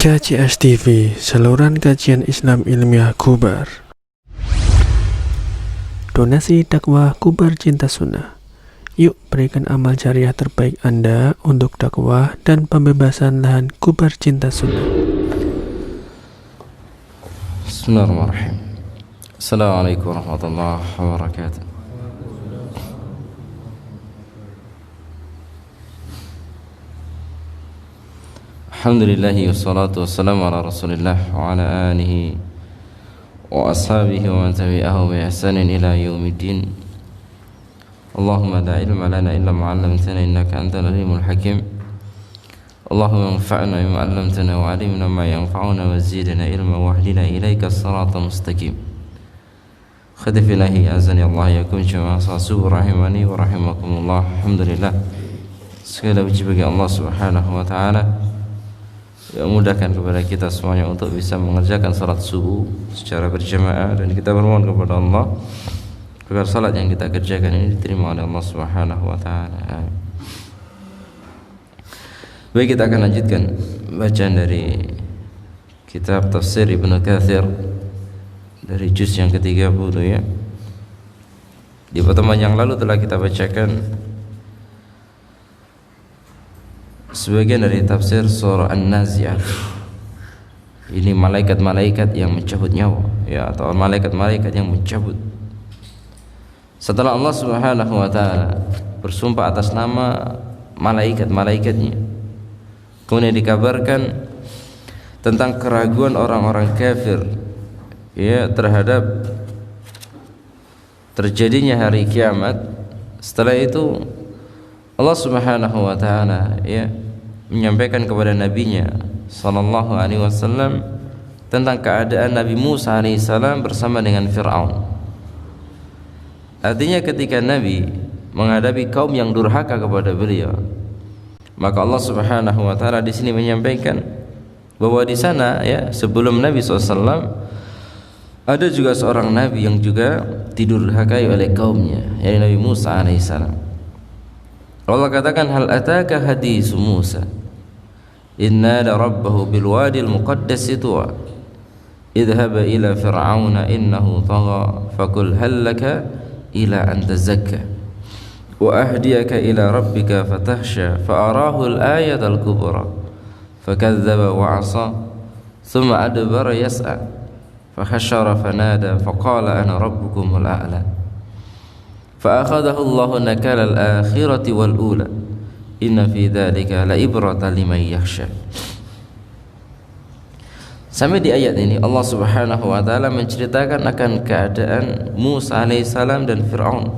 KCS TV, saluran kajian Islam ilmiah Kubar. Donasi dakwah Kubar Cinta Sunnah. Yuk berikan amal jariah terbaik Anda untuk dakwah dan pembebasan lahan Kubar Cinta Sunnah. Bismillahirrahmanirrahim. Assalamualaikum warahmatullahi wabarakatuh. Alhamdulillahi wassalatu wassalamu ala rasulillah wa ala alihi wa ashabihi wa man tabi'ahu bi ihsanin ila yaumiddin. Allahumma la ilma lana illa ma 'allamtana innaka antal alimul hakim. Allahumma anfa'na bima 'allamtana wa 'allimna ma yanfa'una wa zidna ilma wa hdina ilaika as-siratal mustaqim. Khadifillahi azani Allah yakum jama'a sasuhu rahimani wa rahimakumullah. Alhamdulillah, segala puji bagi Allah subhanahu wa ta'ala yang memudahkan kepada kita semuanya untuk bisa mengerjakan salat subuh secara berjamaah, dan kita bermohon kepada Allah agar salat yang kita kerjakan ini diterima oleh Allah Subhanahu wa taala. Baik, kita akan lanjutkan bacaan dari kitab tafsir Ibnu Katsir dari juz yang ke-30 ya. Di pertemuan yang lalu telah kita bacakan sebagian dari tafsir surah An-Nazi'at. Ini malaikat-malaikat yang mencabut nyawa ya, atau malaikat-malaikat yang mencabut. Setelah Allah Subhanahu wa taala bersumpah atas nama malaikat-malaikatnya, kemudian dikabarkan tentang keraguan orang-orang kafir ya terhadap terjadinya hari kiamat. Setelah itu Allah Subhanahu wa taala ya menyampaikan kepada nabinya sallallahu alaihi wasallam tentang keadaan Nabi Musa alaihi salam bersama dengan Firaun. Artinya ketika Nabi menghadapi kaum yang durhaka kepada beliau, maka Allah Subhanahu wa taala di sini menyampaikan bahwa di sana ya sebelum Nabi SAW ada juga seorang nabi yang juga didurhakai oleh kaumnya, yaitu Nabi Musa alaihi salam. Allah katakan, hal ataka hadisu Musa inna la rabbahu bil wadi al muqaddas tuwa idhhab ila fir'auna innahu tagha fakul hal laka ila an tazakka wa ahdiyaka ila rabbika fatahsha fa arahu al ayat al kubra fakadzdzaba wa 'asa thumma adbara yas'a fakhashara fanada faqala ana rabbukumul a'la فأخذه الله نكال الآخرة والأولى إن في ذلك لعبرة لمن يخشى. Sampai di ayat ini Allah Subhanahu wa taala menceritakan akan keadaan Musa alaihissalam dan Fir'aun.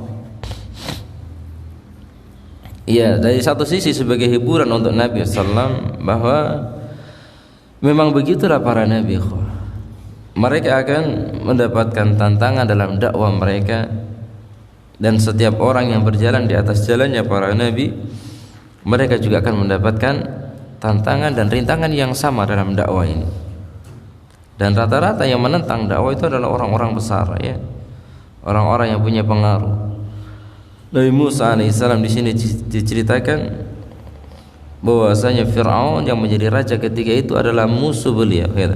Ya, dari satu sisi sebagai hiburan untuk Nabi sallam bahwa memang begitulah para nabi. Mereka akan mendapatkan tantangan dalam dakwah mereka, dan setiap orang yang berjalan di atas jalannya para nabi, mereka juga akan mendapatkan tantangan dan rintangan yang sama dalam dakwah ini. Dan rata-rata yang menentang dakwah itu adalah orang-orang besar ya, orang-orang yang punya pengaruh. Nabi Musa alaihissalam di sini diceritakan bahwasanya Fir'aun yang menjadi raja ketika itu adalah musuh beliau ya.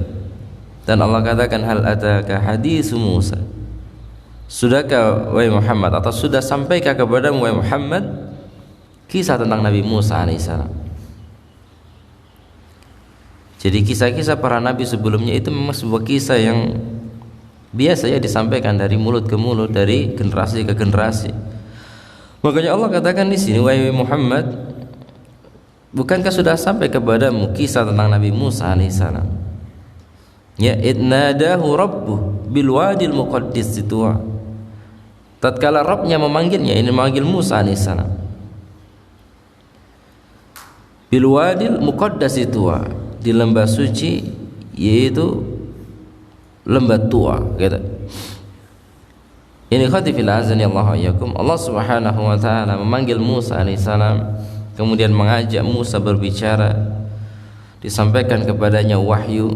Dan Allah katakan, hal ataka hadisu Musa, sudahkah wahai Muhammad, atau sudah sampaikah kepadamu wahai Muhammad kisah tentang Nabi Musa alaihissalam. Jadi kisah-kisah para nabi sebelumnya itu memang sebuah kisah yang biasa ya disampaikan dari mulut ke mulut, dari generasi ke generasi. Makanya Allah katakan di sini, wahai Muhammad, bukankah sudah sampai kepadamu kisah tentang Nabi Musa alaihissalam? Ya, idnadahu rabbuh bil wadil muqaddas tuwa. Tatkala Rabbnya memanggilnya, ini memanggil Musa alaihissalam, bil wadil muqaddas tuwa, di lembah suci yaitu lembah tua gitu. Ini khatifil azani Allah yakum. Allah Subhanahu wa taala memanggil Musa alaihissalam, kemudian mengajak Musa berbicara, disampaikan kepadanya wahyu.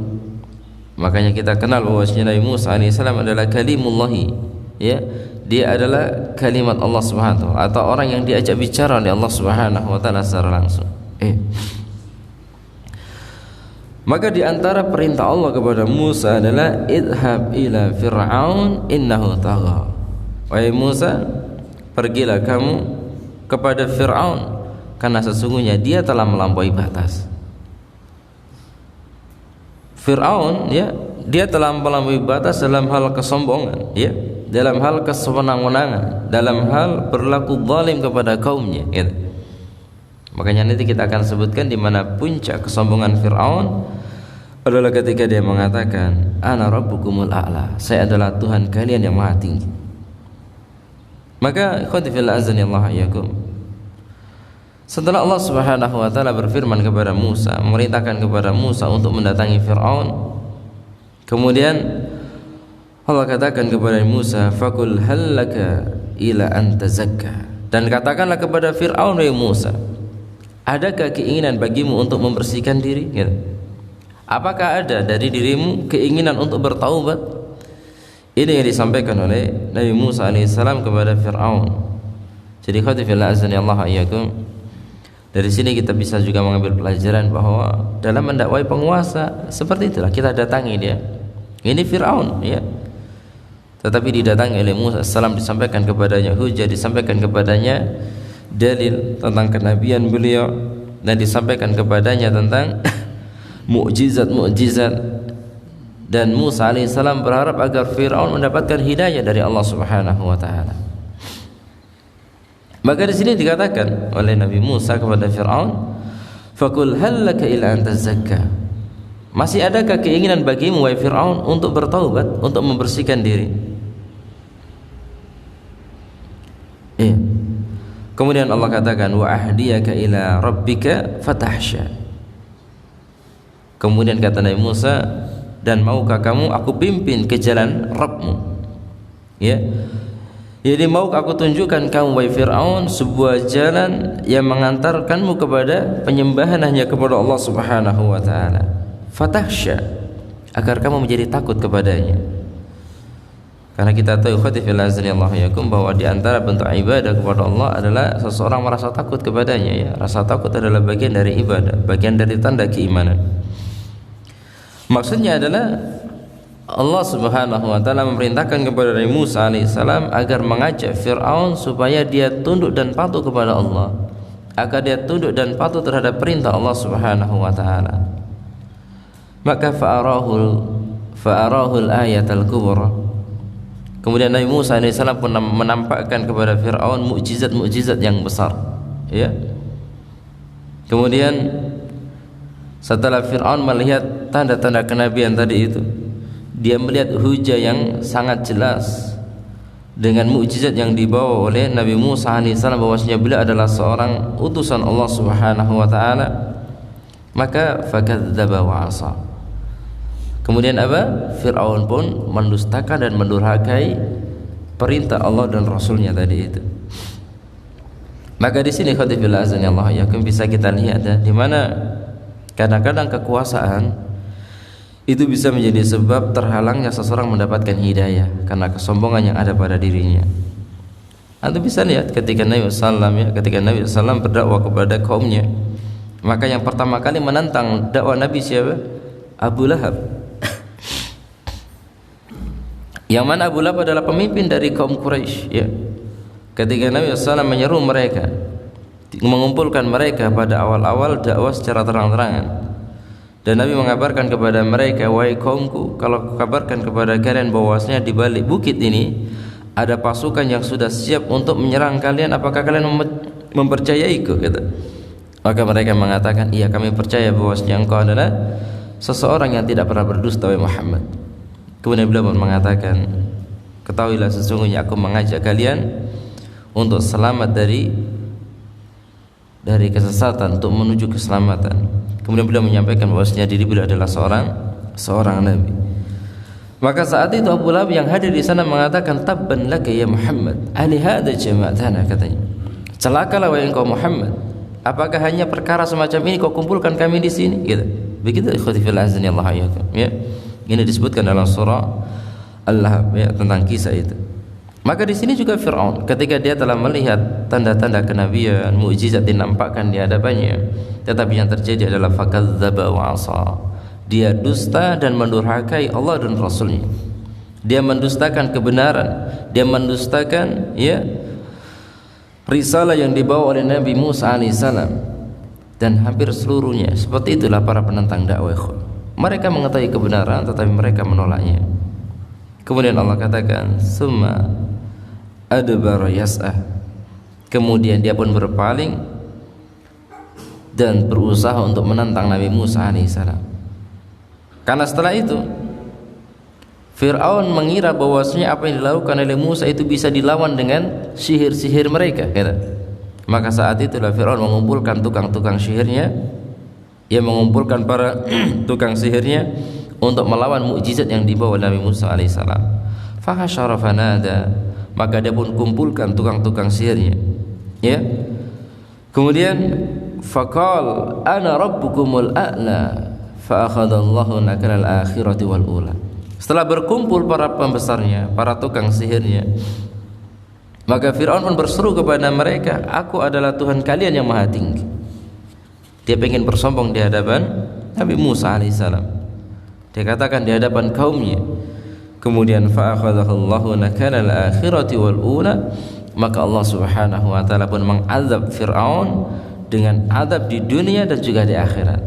Makanya kita kenal bahwasanya Nabi Musa alaihissalam adalah kalimullahi ya. Dia adalah kalimat Allah Subhanahu wa taala, atau orang yang diajak bicara oleh Allah Subhanahu wa taala secara langsung. Maka di antara perintah Allah kepada Musa adalah idhab ila fir'aun innahu tagha. Wahai Musa, pergilah kamu kepada Fir'aun karena sesungguhnya dia telah melampaui batas. Fir'aun ya, dia telah melampaui batas dalam hal kesombongan ya, dalam hal kesewenang-wenangan, dalam hal berlaku zalim kepada kaumnya gitu. Makanya nanti kita akan sebutkan di mana puncak kesombongan Fir'aun adalah ketika dia mengatakan ana rabbukumul a'la, saya adalah Tuhan kalian yang maha tinggi. Maka ikhwati fillah azanillahu iyyakum, setelah Allah Subhanahu wa taala berfirman kepada Musa, memerintahkan kepada Musa untuk mendatangi Fir'aun, kemudian Allah katakan kepada Musa, faqul hallaka ila an tazakka, dan katakanlah kepada Fir'aun, wahai Musa, adakah keinginan bagimu untuk membersihkan diri? Gitu. Apakah ada dari dirimu keinginan untuk bertaubat? Ini yang disampaikan oleh Nabi Musa alaihissalam kepada Fir'aun. Jadi khatifillah azanillahu iyyakum, dari sini kita bisa juga mengambil pelajaran bahwa dalam mendakwai penguasa seperti itulah, kita datangi dia. Ini Fir'aun ya, tetapi didatangi oleh Musa alaihissalam, disampaikan kepadanya hujah, disampaikan kepadanya dalil tentang kenabian beliau, dan disampaikan kepadanya tentang mukjizat-mukjizat, dan Musa alaihissalam berharap agar Fir'aun mendapatkan hidayah dari Allah Subhanahu wa taala. Maka di sini dikatakan oleh Nabi Musa kepada Fir'aun, faqul hal laka ila an tazakka, masih adakah keinginan bagimu wahai Fir'aun untuk bertaubat, untuk membersihkan diri? Iya. Kemudian Allah katakan wa ahdiyaka ila rabbika fatahsya. Kemudian kata Nabi Musa, dan maukah kamu aku pimpin ke jalan Rabbmu? Ya. Jadi maukah aku tunjukkan kamu wahai Fir'aun sebuah jalan yang mengantarkanmu kepada penyembahan hanya kepada Allah Subhanahu wa taala. Fatahsya, agar kamu menjadi takut kepadanya. Karena kita tahu khatifillah azanillahu iyyakum bahwa di antara bentuk ibadah kepada Allah adalah seseorang merasa takut kepadanya ya. Rasa takut adalah bagian dari ibadah, bagian dari tanda keimanan. Maksudnya adalah Allah Subhanahu wa taala memerintahkan kepada Nabi Musa alaihissalam agar mengajak Fir'aun supaya dia tunduk dan patuh kepada Allah, agar dia tunduk dan patuh terhadap perintah Allah Subhanahu wa taala. Maka fa'arahul ayatal kubra. Kemudian Nabi Musa alaihissalam pun menampakkan kepada Fir'aun mukjizat-mukjizat yang besar ya. Kemudian setelah Fir'aun melihat tanda-tanda kenabian tadi itu, dia melihat hujah yang sangat jelas dengan mukjizat yang dibawa oleh Nabi Musa alaihissalam bahwasanya beliau adalah seorang utusan Allah Subhanahu wa taala. Maka fakadzdzaba wa 'asa. Kemudian apa? Fir'aun pun mendustakan dan mendurhakai perintah Allah dan Rasulnya tadi itu. Maka di sini khatifillah azanillahu iyyakum bisa kita lihat ya, di mana kadang-kadang kekuasaan itu bisa menjadi sebab terhalangnya seseorang mendapatkan hidayah karena kesombongan yang ada pada dirinya. Anda bisa lihat ketika Nabi SAW berdakwah kepada kaumnya, maka yang pertama kali menentang dakwah Nabi siapa? Abu Lahab. Yang mana Abu Lahab adalah pemimpin dari kaum Quraisy ya. Ketika Nabi SAW menyeru mereka, mengumpulkan mereka pada awal-awal dakwah secara terang-terangan, dan Nabi mengabarkan kepada mereka, wahai kaumku, kalau kabarkan kepada kalian bahwasanya di balik bukit ini ada pasukan yang sudah siap untuk menyerang kalian, apakah kalian mempercayaiku? Kata. Maka mereka mengatakan, iya kami percaya bahwasanya engkau adalah seseorang yang tidak pernah berdusta, wahai Muhammad. Kemudian beliau mengatakan, ketahuilah sesungguhnya aku mengajak kalian untuk selamat dari kesesatan, untuk menuju keselamatan. Kemudian beliau menyampaikan bahwasanya diri beliau adalah seorang nabi. Maka saat itu Abu Lahab yang hadir di sana mengatakan, tabban laka ya Muhammad, ali hadza jama'tana, katanya. Celakalah wahai engkau Muhammad, apakah hanya perkara semacam ini kau kumpulkan kami di sini? Gitu. Begitu ikhwati fillah azanillahu iyyakum ya. Ini disebutkan dalam surah Al-Lahab ya, tentang kisah itu. Maka di sini juga Fir'aun ketika dia telah melihat tanda-tanda kenabian, mukjizat dinampakkan di hadapannya, tetapi yang terjadi adalah fakadzdzaba wa 'asa. Dia dusta dan mendurhakai Allah dan Rasulnya. Dia mendustakan kebenaran, dia mendustakan risalah yang dibawa oleh Nabi Musa alaihissalam, dan hampir seluruhnya seperti itulah para penentang dakwah. Mereka mengetahui kebenaran tetapi mereka menolaknya. Kemudian Allah katakan summa adbara yas'a, kemudian dia pun berpaling dan berusaha untuk menentang Nabi Musa alaihissalam. Karena setelah itu Fir'aun mengira bahwasanya apa yang dilakukan oleh Musa itu bisa dilawan dengan sihir-sihir mereka, kata. Maka saat itulah Fir'aun mengumpulkan tukang-tukang sihirnya, ia mengumpulkan para tukang sihirnya untuk melawan mukjizat yang dibawa Nabi Musa alaihissalam. Fahasyara fanada, maka dia pun kumpulkan tukang-tukang sihirnya, ya. Kemudian faqal ana rabbukumul a'la fa akhadallahu nakalal akhirati wal ula. Setelah berkumpul para pembesarnya, para tukang sihirnya, maka Fir'aun pun berseru kepada mereka, aku adalah Tuhan kalian yang maha tinggi. Dia ingin bersombong di hadapan Nabi Musa alaihissalam. Dia katakan di hadapan kaumnya. Kemudian fa'akhadahullahu nakalal akhirati wal ula, maka Allah subhanahu wa ta'ala pun mengazab Fir'aun dengan azab di dunia dan juga di akhirat.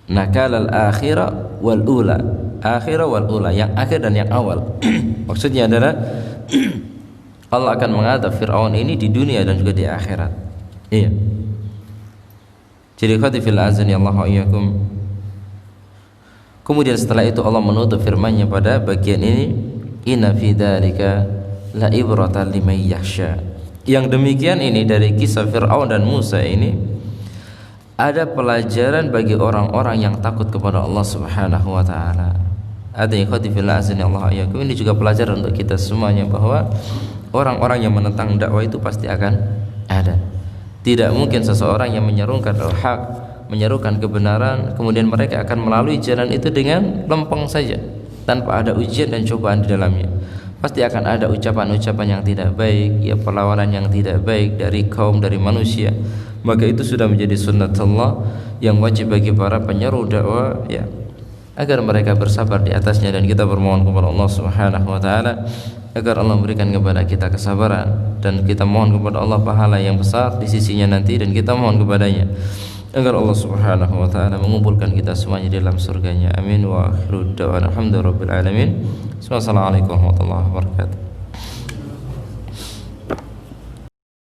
Nakalal akhirah wal ula, akhirah wal ula, yang akhir dan yang awal. Maksudnya adalah Allah akan mengadab Fir'aun ini di dunia dan juga di akhirat. Iya. Jadi khatifil azan ya Allah wa iyyakum. Kemudian setelah itu Allah menutup firman-Nya pada bagian ini, inna fi dzalika la ibratan liman yakhsha. Yang demikian ini dari kisah Fir'aun dan Musa ini ada pelajaran bagi orang-orang yang takut kepada Allah Subhanahu wa taala. Ada ikhwati fillah azan ya Allah wa iyyakum, ini juga pelajaran untuk kita semuanya bahwa orang-orang yang menentang dakwah itu pasti akan ada. Tidak mungkin seseorang yang menyerukan al-haq, menyerukan kebenaran, kemudian mereka akan melalui jalan itu dengan lempeng saja, tanpa ada ujian dan cobaan di dalamnya. Pasti akan ada ucapan-ucapan yang tidak baik, ya, perlawanan yang tidak baik dari kaum, dari manusia. Maka itu sudah menjadi sunnatullah yang wajib bagi para penyeru dakwah, ya, agar mereka bersabar di atasnya. Dan kita bermohon kepada Allah Subhanahu wa taala agar Allah memberikan kepada kita kesabaran, dan kita mohon kepada Allah pahala yang besar di sisinya nanti, dan kita mohon kepadanya agar Allah Subhanahu wa taala mengumpulkan kita semuanya di dalam surganya. Amin wa akhiru da'wana alhamdulillahirabbil alamin. Wassalamualaikum warahmatullahi wabarakatuh.